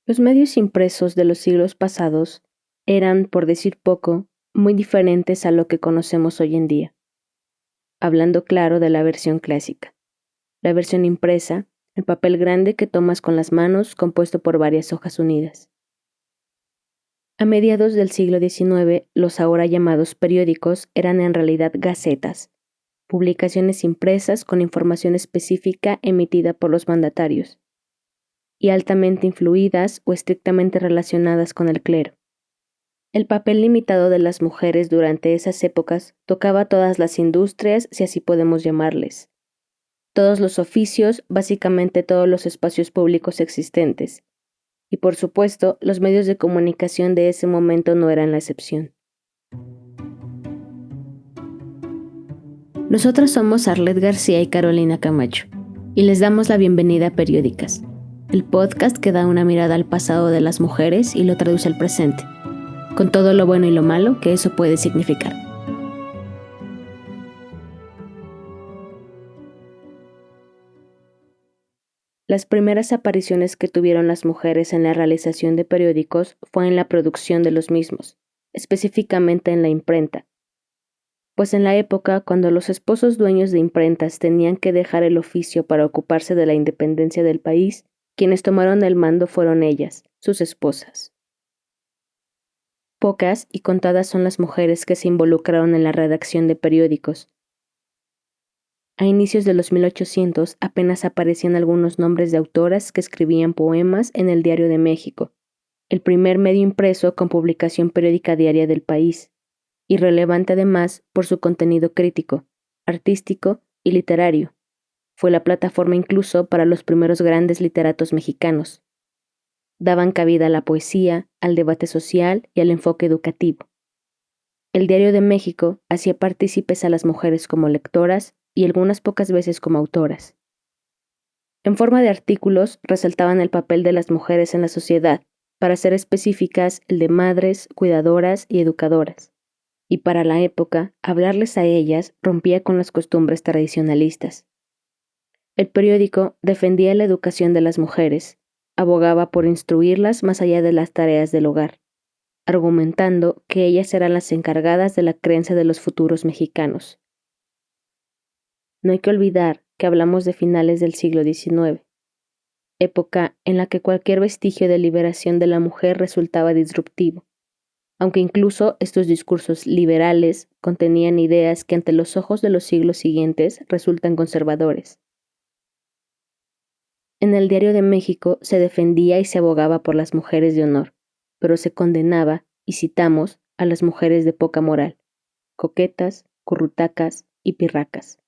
Los medios impresos de los siglos pasados eran, por decir poco, muy diferentes a lo que conocemos hoy en día. Hablando claro de la versión clásica. La versión impresa, el papel grande que tomas con las manos compuesto por varias hojas unidas. A mediados del siglo XIX, los ahora llamados periódicos eran en realidad gacetas, publicaciones impresas con información específica emitida por los mandatarios, y altamente influidas o estrictamente relacionadas con el clero. El papel limitado de las mujeres durante esas épocas tocaba todas las industrias, si así podemos llamarles, todos los oficios, básicamente todos los espacios públicos existentes, y por supuesto, los medios de comunicación de ese momento no eran la excepción. Nosotros somos Arlet García y Carolina Camacho, y les damos la bienvenida a Periódicas, el podcast que da una mirada al pasado de las mujeres y lo traduce al presente, con todo lo bueno y lo malo que eso puede significar. Las primeras apariciones que tuvieron las mujeres en la realización de periódicos fue en la producción de los mismos, específicamente en la imprenta. Pues en la época, cuando los esposos dueños de imprentas tenían que dejar el oficio para ocuparse de la independencia del país, quienes tomaron el mando fueron ellas, sus esposas. Pocas y contadas son las mujeres que se involucraron en la redacción de periódicos. A inicios de los 1800 apenas aparecían algunos nombres de autoras que escribían poemas en el Diario de México, el primer medio impreso con publicación periódica diaria del país, y relevante además por su contenido crítico, artístico y literario. Fue la plataforma incluso para los primeros grandes literatos mexicanos. Daban cabida a la poesía, al debate social y al enfoque educativo. El Diario de México hacía partícipes a las mujeres como lectoras y algunas pocas veces como autoras. En forma de artículos resaltaban el papel de las mujeres en la sociedad, para ser específicas el de madres, cuidadoras y educadoras. Y para la época, hablarles a ellas rompía con las costumbres tradicionalistas. El periódico defendía la educación de las mujeres, abogaba por instruirlas más allá de las tareas del hogar, argumentando que ellas eran las encargadas de la crianza de los futuros mexicanos. No hay que olvidar que hablamos de finales del siglo XIX, época en la que cualquier vestigio de liberación de la mujer resultaba disruptivo, aunque incluso estos discursos liberales contenían ideas que ante los ojos de los siglos siguientes resultan conservadores. En el Diario de México se defendía y se abogaba por las mujeres de honor, pero se condenaba, y citamos, a las mujeres de poca moral, coquetas, currutacas y pirracas.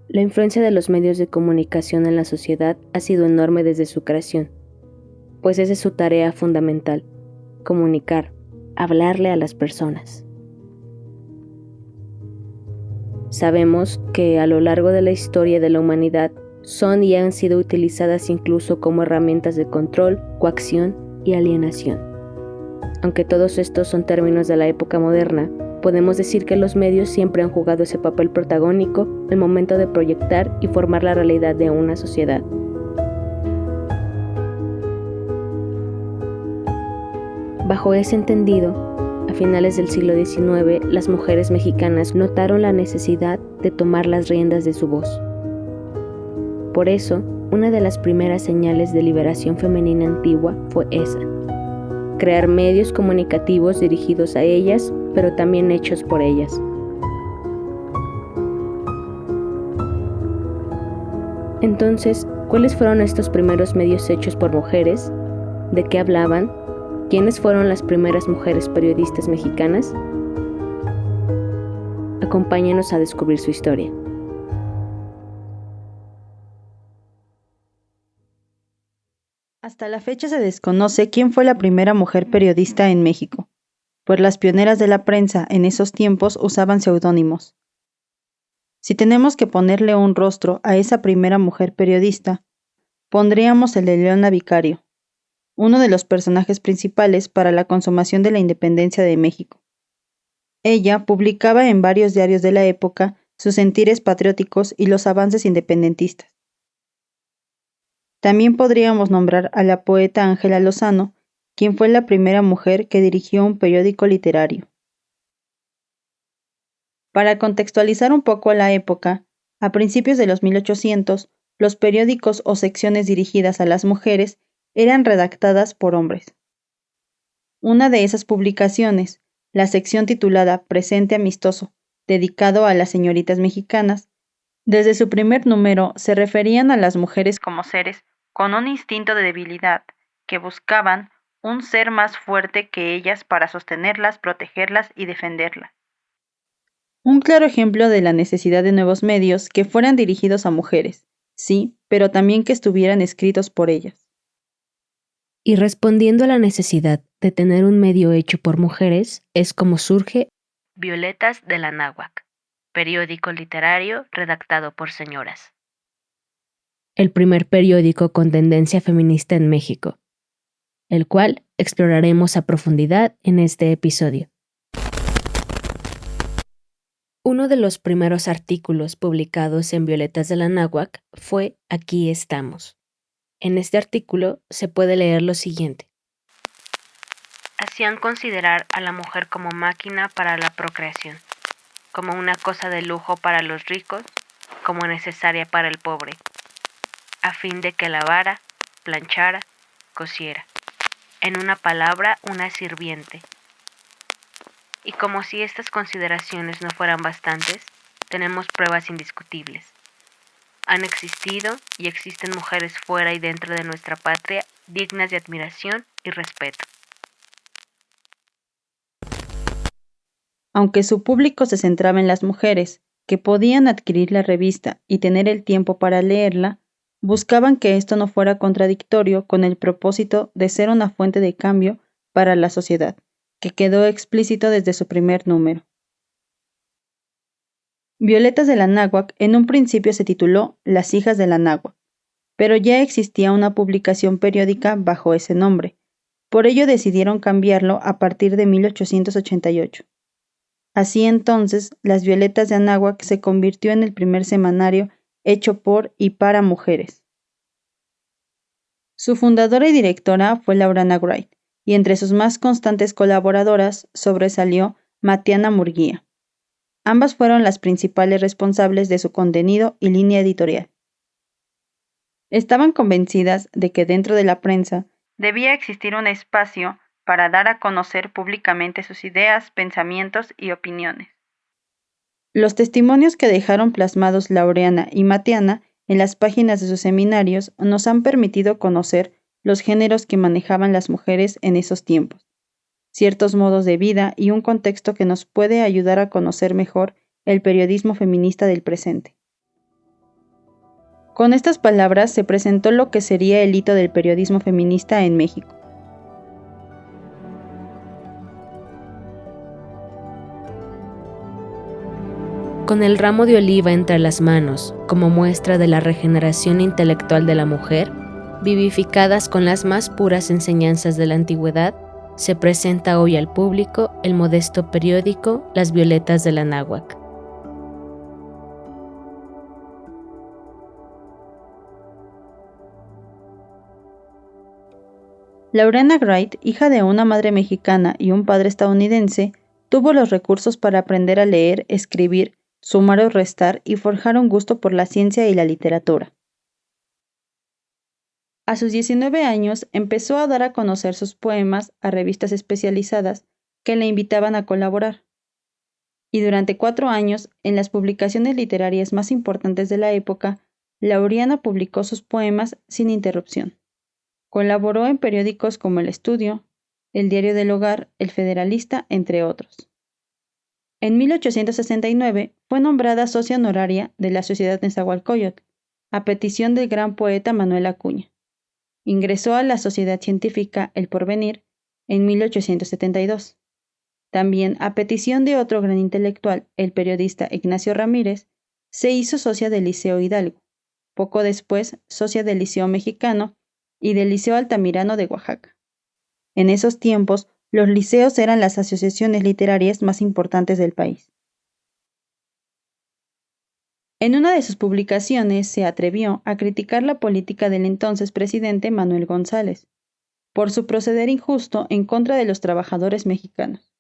La influencia de los medios de comunicación en la sociedad ha sido enorme desde su creación, pues esa es su tarea fundamental, comunicar, hablarle a las personas. Sabemos que a lo largo de la historia de la humanidad son y han sido utilizadas incluso como herramientas de control, coacción y alienación. Aunque todos estos son términos de la época moderna, podemos decir que los medios siempre han jugado ese papel protagónico al momento de proyectar y formar la realidad de una sociedad. Bajo ese entendido, a finales del siglo XIX, las mujeres mexicanas notaron la necesidad de tomar las riendas de su voz. Por eso, una de las primeras señales de liberación femenina antigua fue esa: crear medios comunicativos dirigidos a ellas, pero también hechos por ellas. Entonces, ¿cuáles fueron estos primeros medios hechos por mujeres? ¿De qué hablaban? ¿Quiénes fueron las primeras mujeres periodistas mexicanas? Acompáñenos a descubrir su historia. Hasta la fecha se desconoce quién fue la primera mujer periodista en México, pues las pioneras de la prensa en esos tiempos usaban seudónimos. Si tenemos que ponerle un rostro a esa primera mujer periodista, pondríamos el de Leona Vicario, uno de los personajes principales para la consumación de la independencia de México. Ella publicaba en varios diarios de la época sus sentires patrióticos y los avances independentistas. También podríamos nombrar a la poeta Ángela Lozano, quien fue la primera mujer que dirigió un periódico literario. Para contextualizar un poco la época, a principios de los 1800, los periódicos o secciones dirigidas a las mujeres eran redactadas por hombres. Una de esas publicaciones, la sección titulada Presente Amistoso, dedicado a las señoritas mexicanas, desde su primer número se referían a las mujeres como seres con un instinto de debilidad, que buscaban un ser más fuerte que ellas para sostenerlas, protegerlas y defenderlas. Un claro ejemplo de la necesidad de nuevos medios que fueran dirigidos a mujeres, sí, pero también que estuvieran escritos por ellas. Y respondiendo a la necesidad de tener un medio hecho por mujeres, es como surge Violetas de la Náhuac, periódico literario redactado por señoras. El primer periódico con tendencia feminista en México, el cual exploraremos a profundidad en este episodio. Uno de los primeros artículos publicados en Violetas de la Náhuac fue Aquí estamos. En este artículo se puede leer lo siguiente. Hacían considerar a la mujer como máquina para la procreación, como una cosa de lujo para los ricos, como necesaria para el pobre, a fin de que lavara, planchara, cosiera. En una palabra, una sirviente. Y como si estas consideraciones no fueran bastantes, tenemos pruebas indiscutibles. Han existido y existen mujeres fuera y dentro de nuestra patria dignas de admiración y respeto. Aunque su público se centraba en las mujeres, que podían adquirir la revista y tener el tiempo para leerla, buscaban que esto no fuera contradictorio con el propósito de ser una fuente de cambio para la sociedad, que quedó explícito desde su primer número. Violetas de la Náhuac en un principio se tituló Las hijas de la Náhuac, pero ya existía una publicación periódica bajo ese nombre. Por ello decidieron cambiarlo a partir de 1888. Así entonces, Las Violetas de Anáhuac se convirtió en el primer semanario hecho por y para mujeres. Su fundadora y directora fue Laurana Wright, y entre sus más constantes colaboradoras sobresalió Matiana Murguía. Ambas fueron las principales responsables de su contenido y línea editorial. Estaban convencidas de que dentro de la prensa debía existir un espacio para dar a conocer públicamente sus ideas, pensamientos y opiniones. Los testimonios que dejaron plasmados Laureana y Matiana en las páginas de sus seminarios nos han permitido conocer los géneros que manejaban las mujeres en esos tiempos, ciertos modos de vida y un contexto que nos puede ayudar a conocer mejor el periodismo feminista del presente. Con estas palabras se presentó lo que sería el hito del periodismo feminista en México. Con el ramo de oliva entre las manos, como muestra de la regeneración intelectual de la mujer, vivificadas con las más puras enseñanzas de la antigüedad, se presenta hoy al público el modesto periódico Las Violetas de la Náhuac. Laurana Wright, hija de una madre mexicana y un padre estadounidense, tuvo los recursos para aprender a leer, escribir, sumar o restar y forjar un gusto por la ciencia y la literatura. A sus 19 años empezó a dar a conocer sus poemas a revistas especializadas que le invitaban a colaborar. Y durante 4 años, en las publicaciones literarias más importantes de la época, Laureana publicó sus poemas sin interrupción. Colaboró en periódicos como El Estudio, El Diario del Hogar, El Federalista, entre otros. En 1869 fue nombrada socia honoraria de la Sociedad Nezahualcóyotl, a petición del gran poeta Manuel Acuña. Ingresó a la Sociedad Científica El Porvenir en 1872. También, a petición de otro gran intelectual, el periodista Ignacio Ramírez, se hizo socia del Liceo Hidalgo, poco después socia del Liceo Mexicano y del Liceo Altamirano de Oaxaca. En esos tiempos, los liceos eran las asociaciones literarias más importantes del país. En una de sus publicaciones se atrevió a criticar la política del entonces presidente Manuel González, por su proceder injusto en contra de los trabajadores mexicanos.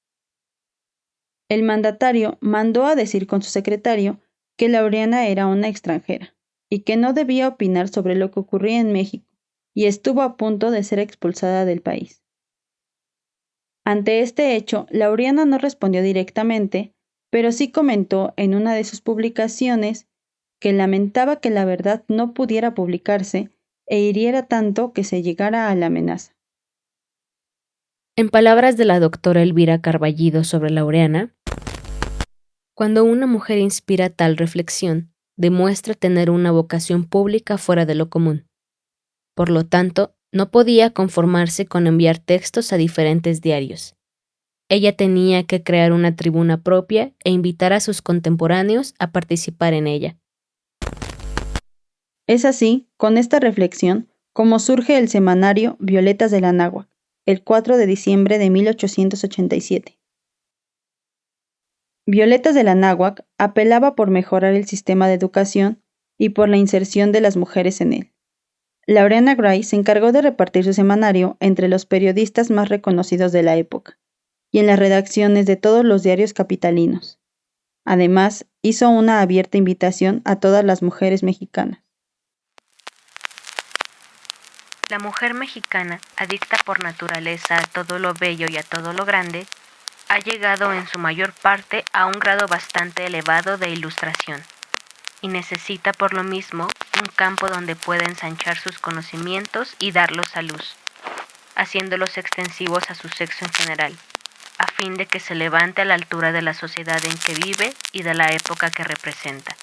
El mandatario mandó a decir con su secretario que Laureana era una extranjera y que no debía opinar sobre lo que ocurría en México, y estuvo a punto de ser expulsada del país. Ante este hecho, Laureana no respondió directamente, pero sí comentó en una de sus publicaciones que lamentaba que la verdad no pudiera publicarse e hiriera tanto que se llegara a la amenaza. En palabras de la doctora Elvira Carballido sobre Laureana, cuando una mujer inspira tal reflexión, demuestra tener una vocación pública fuera de lo común. Por lo tanto, no podía conformarse con enviar textos a diferentes diarios. Ella tenía que crear una tribuna propia e invitar a sus contemporáneos a participar en ella. Es así, con esta reflexión, como surge el semanario Violetas del Anáhuac, el 4 de diciembre de 1887. Violetas del Anáhuac apelaba por mejorar el sistema de educación y por la inserción de las mujeres en él. Laureana Gray se encargó de repartir su semanario entre los periodistas más reconocidos de la época y en las redacciones de todos los diarios capitalinos. Además, hizo una abierta invitación a todas las mujeres mexicanas. La mujer mexicana, adicta por naturaleza a todo lo bello y a todo lo grande, ha llegado en su mayor parte a un grado bastante elevado de ilustración, y necesita por lo mismo un campo donde pueda ensanchar sus conocimientos y darlos a luz, haciéndolos extensivos a su sexo en general, a fin de que se levante a la altura de la sociedad en que vive y de la época que representa.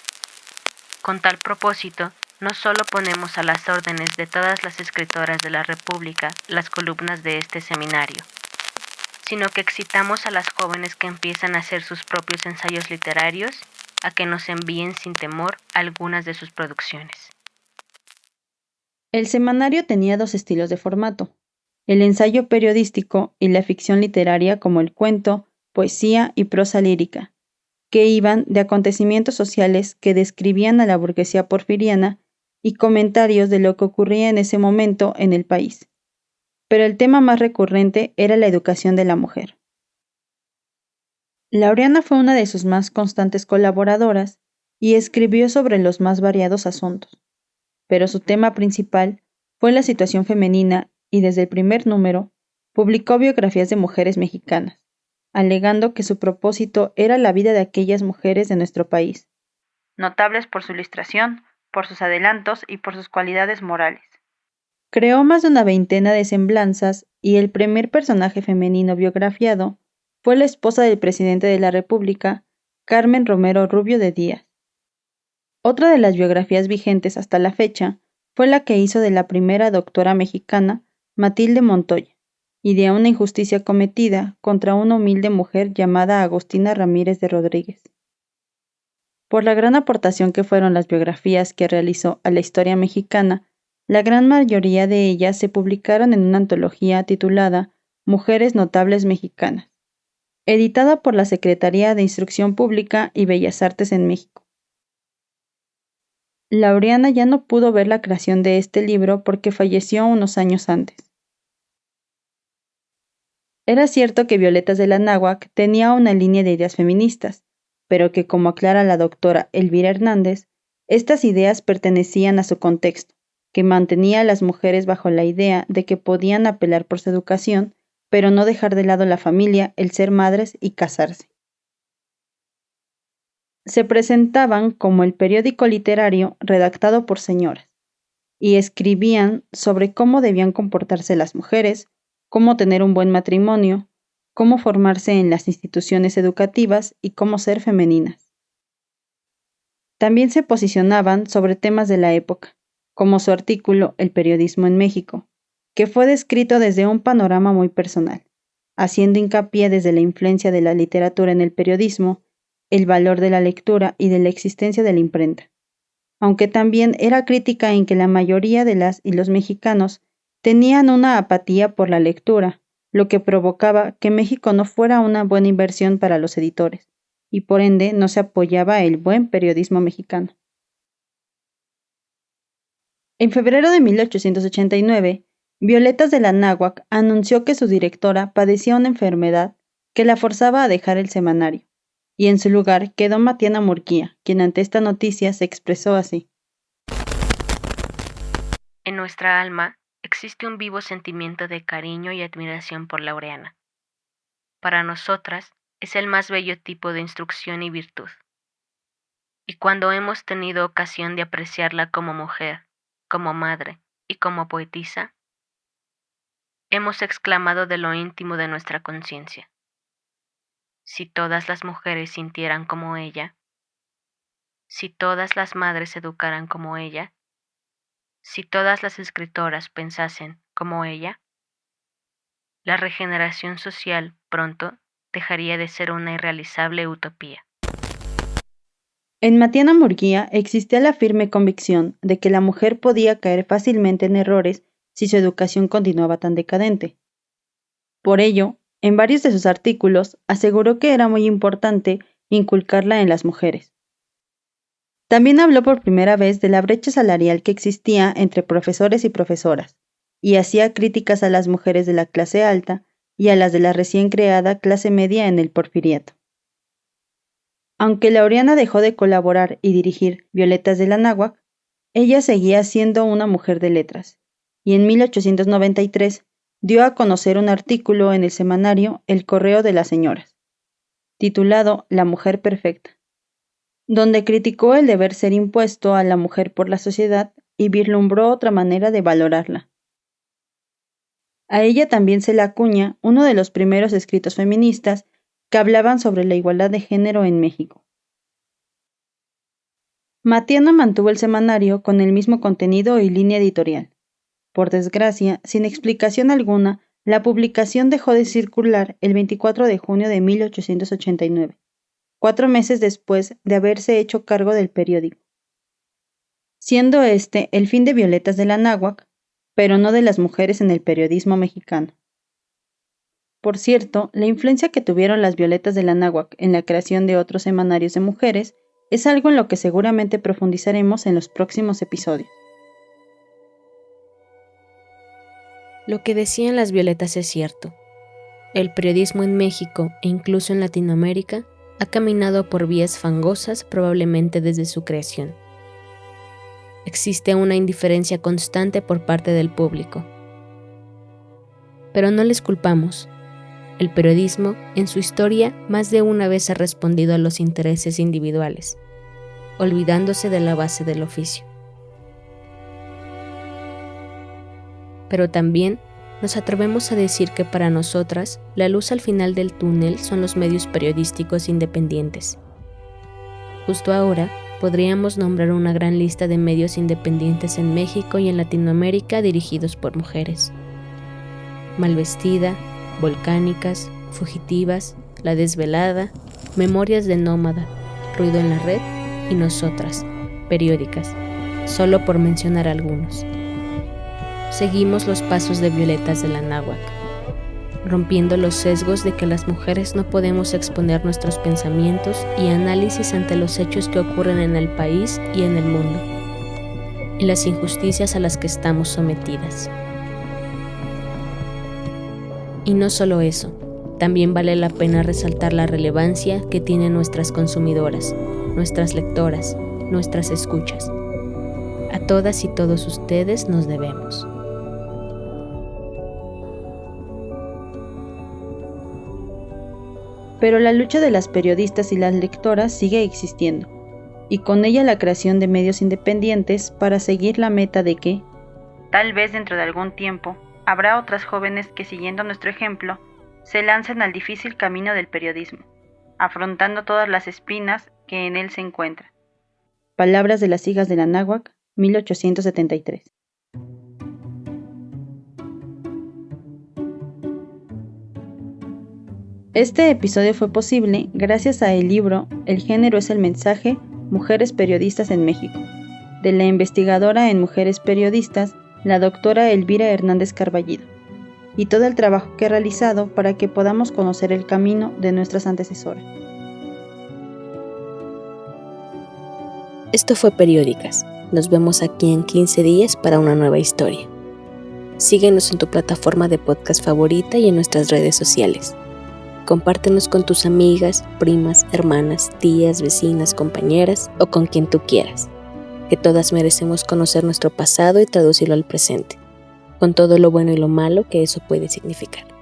Con tal propósito, no solo ponemos a las órdenes de todas las escritoras de la República las columnas de este seminario, sino que excitamos a las jóvenes que empiezan a hacer sus propios ensayos literarios a que nos envíen sin temor algunas de sus producciones. El semanario tenía dos estilos de formato: el ensayo periodístico y la ficción literaria como el cuento, poesía y prosa lírica, que iban de acontecimientos sociales que describían a la burguesía porfiriana y comentarios de lo que ocurría en ese momento en el país. Pero el tema más recurrente era la educación de la mujer. Laureana fue una de sus más constantes colaboradoras y escribió sobre los más variados asuntos, pero su tema principal fue la situación femenina y desde el primer número publicó biografías de mujeres mexicanas, alegando que su propósito era la vida de aquellas mujeres de nuestro país, notables por su ilustración, por sus adelantos y por sus cualidades morales. Creó más de una veintena de semblanzas y el primer personaje femenino biografiado fue la esposa del presidente de la República, Carmen Romero Rubio de Díaz. Otra de las biografías vigentes hasta la fecha fue la que hizo de la primera doctora mexicana, Matilde Montoya, y de una injusticia cometida contra una humilde mujer llamada Agustina Ramírez de Rodríguez. Por la gran aportación que fueron las biografías que realizó a la historia mexicana, la gran mayoría de ellas se publicaron en una antología titulada Mujeres Notables Mexicanas, editada por la Secretaría de Instrucción Pública y Bellas Artes en México. Laureana ya no pudo ver la creación de este libro porque falleció unos años antes. Era cierto que Violetas del Anáhuac tenía una línea de ideas feministas, pero que, como aclara la doctora Elvira Hernández, estas ideas pertenecían a su contexto, que mantenía a las mujeres bajo la idea de que podían apelar por su educación, pero no dejar de lado la familia, el ser madres y casarse. Se presentaban como el periódico literario redactado por señoras, y escribían sobre cómo debían comportarse las mujeres, cómo tener un buen matrimonio, cómo formarse en las instituciones educativas y cómo ser femeninas. También se posicionaban sobre temas de la época, como su artículo El periodismo en México, que fue descrito desde un panorama muy personal, haciendo hincapié desde la influencia de la literatura en el periodismo, el valor de la lectura y de la existencia de la imprenta, aunque también era crítica en que la mayoría de las y los mexicanos tenían una apatía por la lectura, lo que provocaba que México no fuera una buena inversión para los editores, y por ende no se apoyaba el buen periodismo mexicano. En febrero de 1889, Violetas de la Náhuac anunció que su directora padecía una enfermedad que la forzaba a dejar el semanario, y en su lugar quedó Matiana Murguía, quien ante esta noticia se expresó así. En nuestra alma existe un vivo sentimiento de cariño y admiración por Laureana. Para nosotras es el más bello tipo de instrucción y virtud. Y cuando hemos tenido ocasión de apreciarla como mujer, como madre y como poetisa, hemos exclamado de lo íntimo de nuestra conciencia: si todas las mujeres sintieran como ella, si todas las madres educaran como ella, si todas las escritoras pensasen como ella, la regeneración social pronto dejaría de ser una irrealizable utopía. En Matiana Murguía existía la firme convicción de que la mujer podía caer fácilmente en errores si su educación continuaba tan decadente. Por ello, en varios de sus artículos aseguró que era muy importante inculcarla en las mujeres. También habló por primera vez de la brecha salarial que existía entre profesores y profesoras, y hacía críticas a las mujeres de la clase alta y a las de la recién creada clase media en el Porfiriato. Aunque Laureana dejó de colaborar y dirigir Violetas de la Náhuac, ella seguía siendo una mujer de letras, y en 1893 dio a conocer un artículo en el semanario El Correo de las Señoras, titulado La Mujer Perfecta, donde criticó el deber ser impuesto a la mujer por la sociedad y vislumbró otra manera de valorarla. A ella también se le acuña uno de los primeros escritos feministas que hablaban sobre la igualdad de género en México. Matiana mantuvo el semanario con el mismo contenido y línea editorial. Por desgracia, sin explicación alguna, la publicación dejó de circular el 24 de junio de 1889, 4 meses después de haberse hecho cargo del periódico, siendo este el fin de Violetas de la Náhuac, pero no de las mujeres en el periodismo mexicano. Por cierto, la influencia que tuvieron las Violetas de la Náhuac en la creación de otros semanarios de mujeres es algo en lo que seguramente profundizaremos en los próximos episodios. Lo que decían las Violetas es cierto. El periodismo en México e incluso en Latinoamérica ha caminado por vías fangosas probablemente desde su creación. Existe una indiferencia constante por parte del público. Pero no les culpamos. El periodismo, en su historia, más de una vez ha respondido a los intereses individuales, olvidándose de la base del oficio. Pero también nos atrevemos a decir que para nosotras, la luz al final del túnel son los medios periodísticos independientes. Justo ahora, podríamos nombrar una gran lista de medios independientes en México y en Latinoamérica dirigidos por mujeres. Malvestida, Volcánicas, Fugitivas, La Desvelada, Memorias de Nómada, Ruido en la Red y Nosotras, periódicas, solo por mencionar algunos. Seguimos los pasos de Violetas de la Náhuac, rompiendo los sesgos de que las mujeres no podemos exponer nuestros pensamientos y análisis ante los hechos que ocurren en el país y en el mundo, y las injusticias a las que estamos sometidas. Y no solo eso, también vale la pena resaltar la relevancia que tienen nuestras consumidoras, nuestras lectoras, nuestras escuchas. A todas y todos ustedes nos debemos. Pero la lucha de las periodistas y las lectoras sigue existiendo, y con ella la creación de medios independientes para seguir la meta de que, tal vez dentro de algún tiempo, habrá otras jóvenes que, siguiendo nuestro ejemplo, se lancen al difícil camino del periodismo, afrontando todas las espinas que en él se encuentran. Palabras de las hijas de la Náhuac, 1873. Este episodio fue posible gracias a el libro El género es el mensaje, Mujeres periodistas en México, de la investigadora en mujeres periodistas, la doctora Elvira Hernández Carballido, y todo el trabajo que ha realizado para que podamos conocer el camino de nuestras antecesoras. Esto fue Periódicas, Nos vemos aquí en 15 días para una nueva historia. Síguenos en tu plataforma de podcast favorita y en nuestras redes sociales. Compártenos con tus amigas, primas, hermanas, tías, vecinas, compañeras o con quien tú quieras, que todas merecemos conocer nuestro pasado y traducirlo al presente, con todo lo bueno y lo malo que eso puede significar.